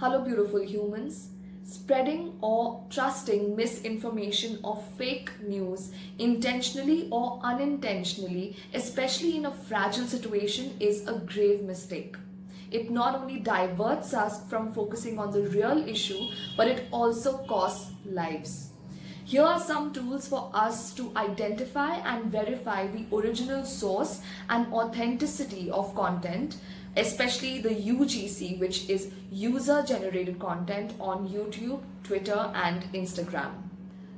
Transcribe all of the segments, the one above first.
Hello, beautiful humans. Spreading or trusting misinformation or fake news intentionally or unintentionally, especially in a fragile situation, is a grave mistake. It not only diverts us from focusing on the real issue, but it also costs lives. Here are some tools for us to identify and verify the original source and authenticity of content, especially the UGC, which is user generated content on YouTube, Twitter, and Instagram.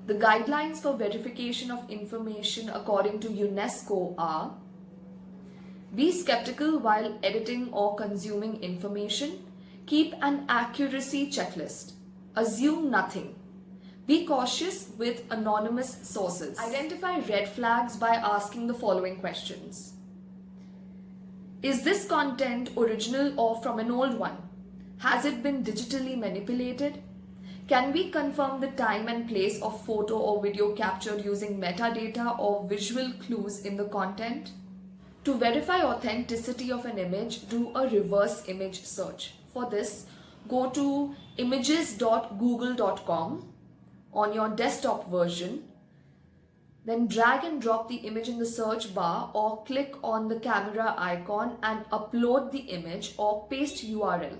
The guidelines for verification of information according to UNESCO are: be skeptical while editing or consuming information. Keep an accuracy checklist. Assume nothing. Be cautious with anonymous sources. Identify red flags by asking the following questions. Is this content original or from an old one? Has it been digitally manipulated? Can we confirm the time and place of photo or video captured using metadata or visual clues in the content? To verify authenticity of an image, do a reverse image search. For this, go to images.google.com on your desktop version, then drag and drop the image in the search bar or click on the camera icon and upload the image or paste URL.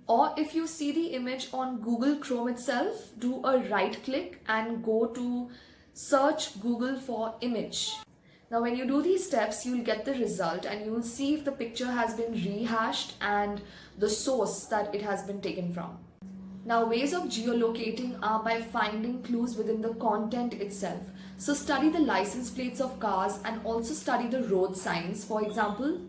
Or if you see the image on Google Chrome itself, do a right click and go to search Google for image. Now when you do these steps, you'll get the result and you will see if the picture has been rehashed and the source that it has been taken from. Now, ways of geolocating are by finding clues within the content itself. So study the license plates of cars and also study the road signs. For example,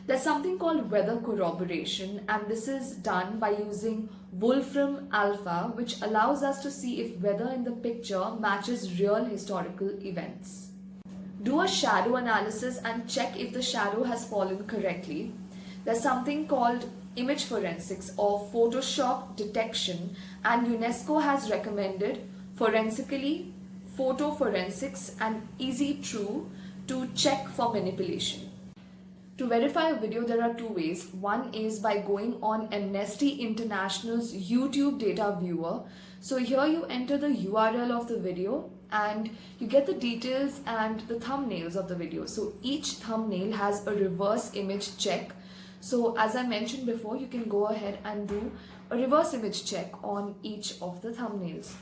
there's something called weather corroboration, and this is done by using Wolfram Alpha, which allows us to see if weather in the picture matches real historical events. Do a shadow analysis and check if the shadow has fallen correctly. There's something called image forensics or Photoshop detection, and UNESCO has recommended forensically, photo forensics, and EasyTrue to check for manipulation. To verify a video, there are two ways. One is by going on Amnesty International's YouTube data viewer. So here you enter the URL of the video and you get the details and the thumbnails of the video. So each thumbnail has a reverse image check. So as I mentioned before, you can go ahead and do a reverse image check on each of the thumbnails.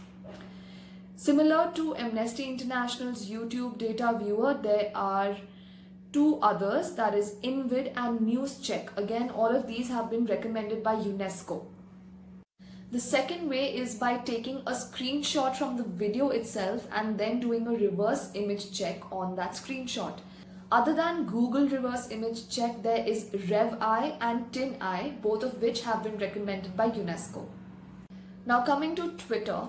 Similar to Amnesty International's YouTube data viewer, there are two others, that is InVid and NewsCheck. Again, all of these have been recommended by UNESCO. The second way is by taking a screenshot from the video itself and then doing a reverse image check on that screenshot. Other than Google reverse image check, there is RevEye and TinEye, both of which have been recommended by UNESCO. Now coming to Twitter,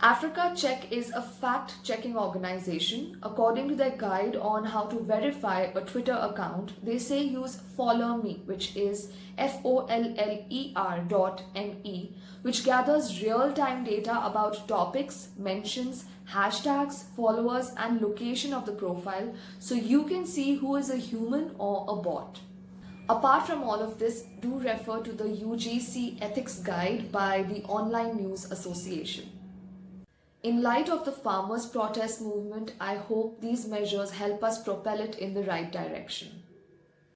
Africa Check is a fact-checking organization. According to their guide on how to verify a Twitter account, they say use Follow Me, which is FOLLER.me, which gathers real-time data about topics, mentions, hashtags, followers, and location of the profile, so you can see who is a human or a bot. Apart from all of this, do refer to the UGC Ethics Guide by the Online News Association. In light of the farmers' protest movement, I hope these measures help us propel it in the right direction.